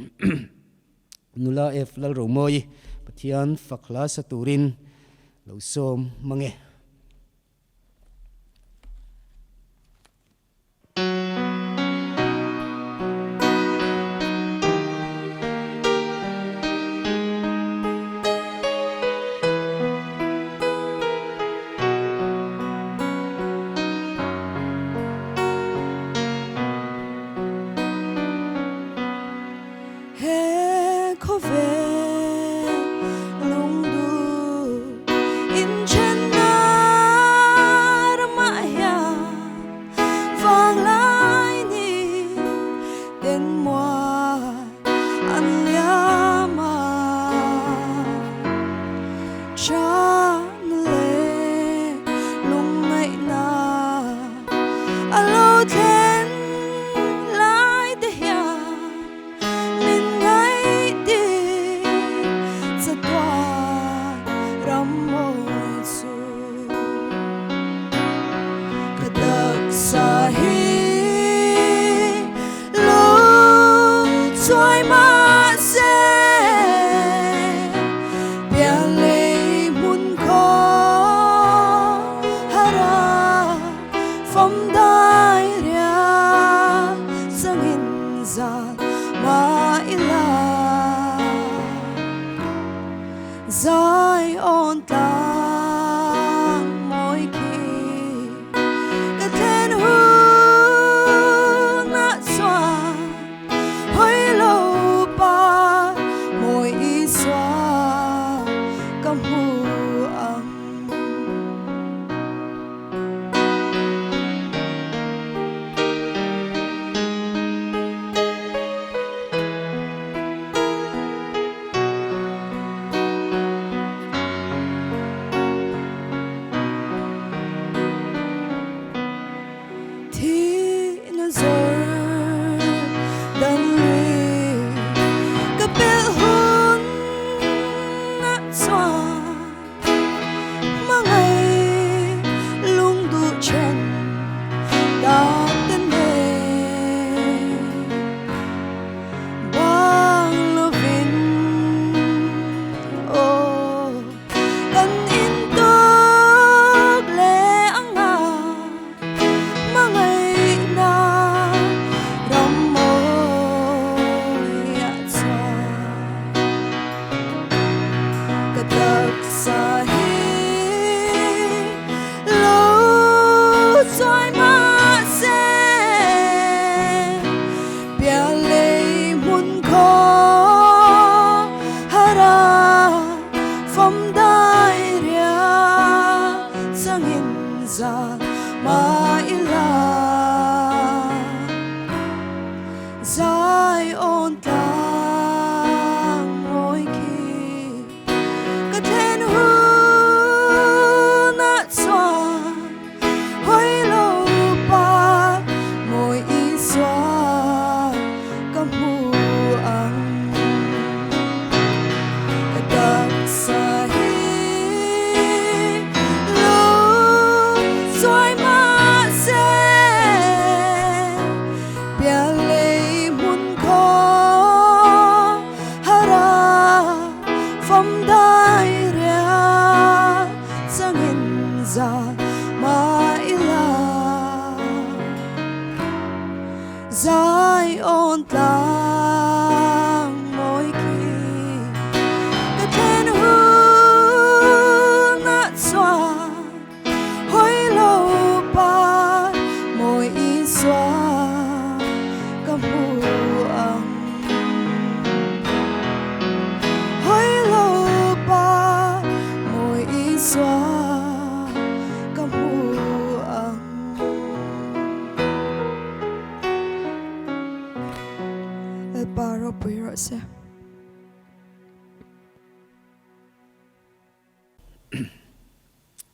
nula f lalromawii pathian fakla saturin lo som mange in chen na Zai on tang moi ki ka ten hu na swa hoi lo pa moi i swa kam hu ang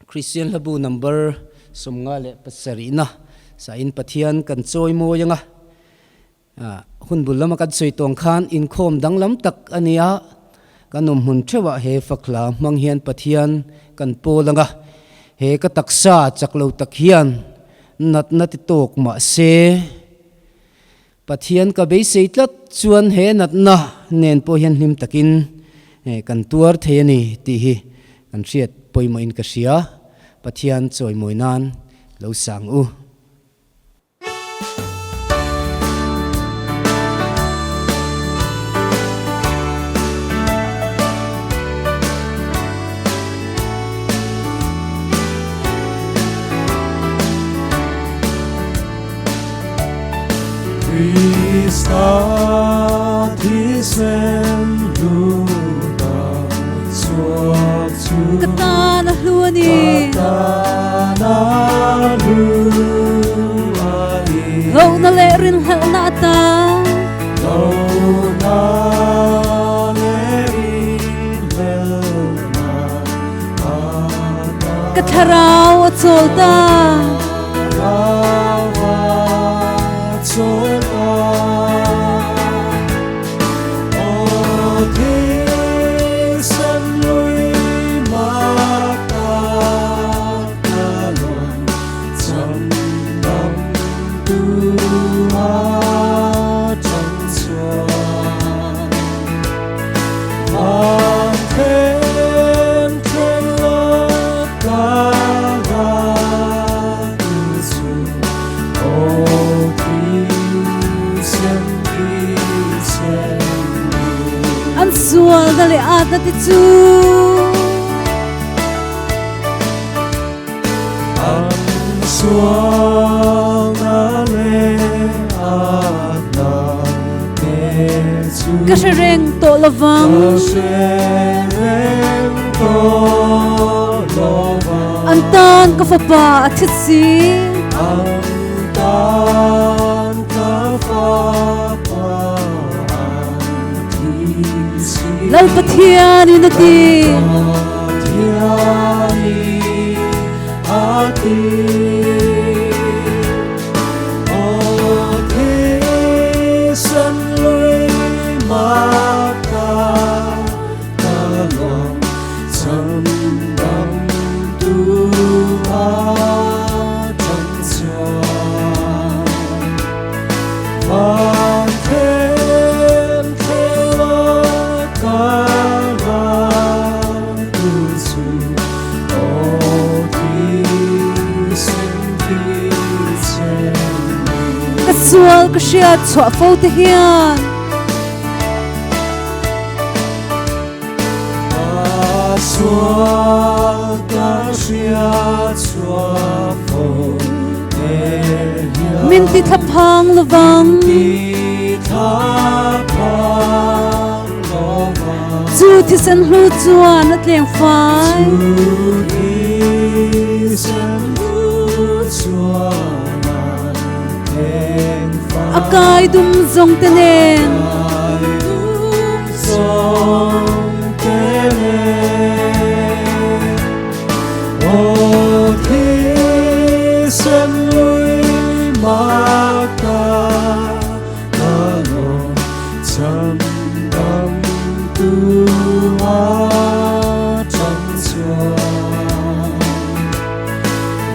Christian labu number somnga le pasarina sa in pathian kan choi mo yanga hun bulama kan choi tong khan Inkhawm danglam tak ania kanom hun thewa he fakla manghian pathian kan polanga he ka taksa chaklo takhian nat nat tok ma se pathian ka be seitlat chuan he nat na nen po hian him takin kan tuar theni ti hi kan riat poima in ka sia pathian choi moinan lo sang u Krista tisem luda suak chu katana hluani lo na le rin hal na ta katharau cholta ti chu Suang ale ana te chu ka shereng to lawang Shereng to lova antan ka fapa athit si Antan ka fa pa ti si lal pathiani na ti Pathianni ati o te san lui mata talong san dam tu a chan chuan van thêm thêm ca ra tu su o thi sinh thi chen ka sual ka shia chwa fo te hian Sual ta sia chua pho te hia min ti thapang lawang ti tha phang lova chu thi san hlu chuan atleng fai tu ti san lu chua na ten fa akai dum zong te nen ai dum song te ne o thi san lui ma ta ta lo cham dam tu a cham chua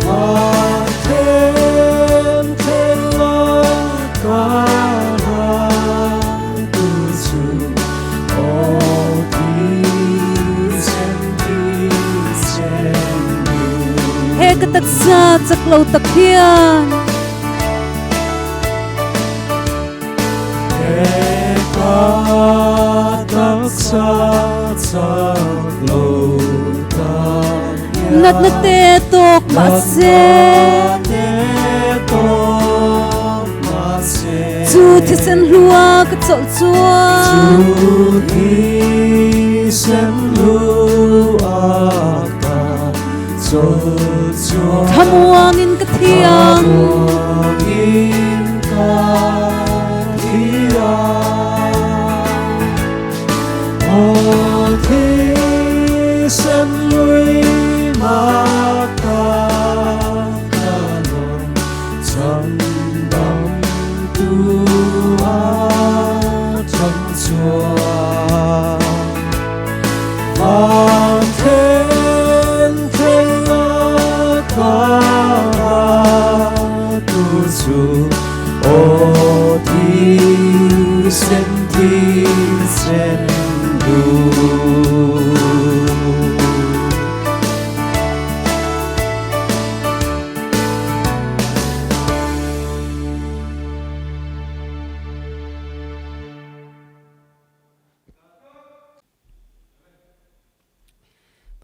va thêm thêm lo ca ra tu chu o thi sen he ka tak sa chak lo tak hian Eka taksa chak lo ta nat na te tok ma se te to ma se chu thi san hlua ka chol chuan tu thi sen lu a ta chol chol thamuang in ka thiang in ka thia o thi sen lui ma ta ta lo cham dam tu a cham chua van thêm thêm lo ca tu chu o thi sen du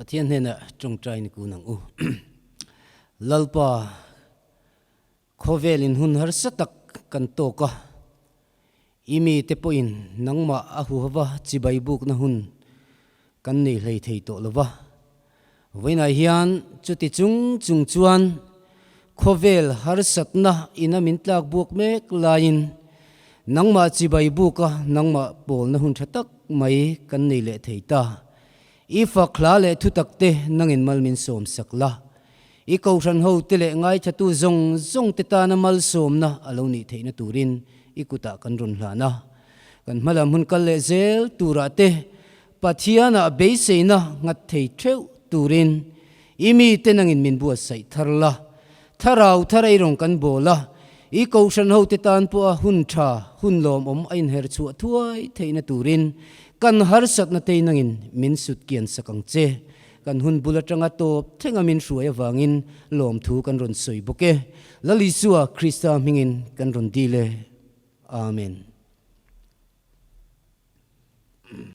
Pathianni na trong trai ni ku nang u lalpa khovelin hun har satak kan to ka imi te poin nangma ahu hawa chibai buk na hun kan nei hlei thei to lova voina hian chuti chung chuan khovel har satna ina min tlak buk mek lain nangma chibai buka nangma pol na hun thatak mai kan nei le thei ta I fakla le thu takte nangin malmin som sakla I kausan ho tele ngai thatu zong te ta na mal som na aloni theina turin I kuta kan ron hlana kan malam hun kal le zel turate pathiana beiseina ngat thei theu turin imi te nangin min bua sai tharla tharau tharai rong kan bola I kausan ho te tan po hun tha hun lom ain her chu thuai theina turin kan har sat na te nangin min sut kian sakang che kan hun bulatanga top thenga min ruaya wangin lom thu kan ron soi boke lalisua krista mingin kan ron dile amen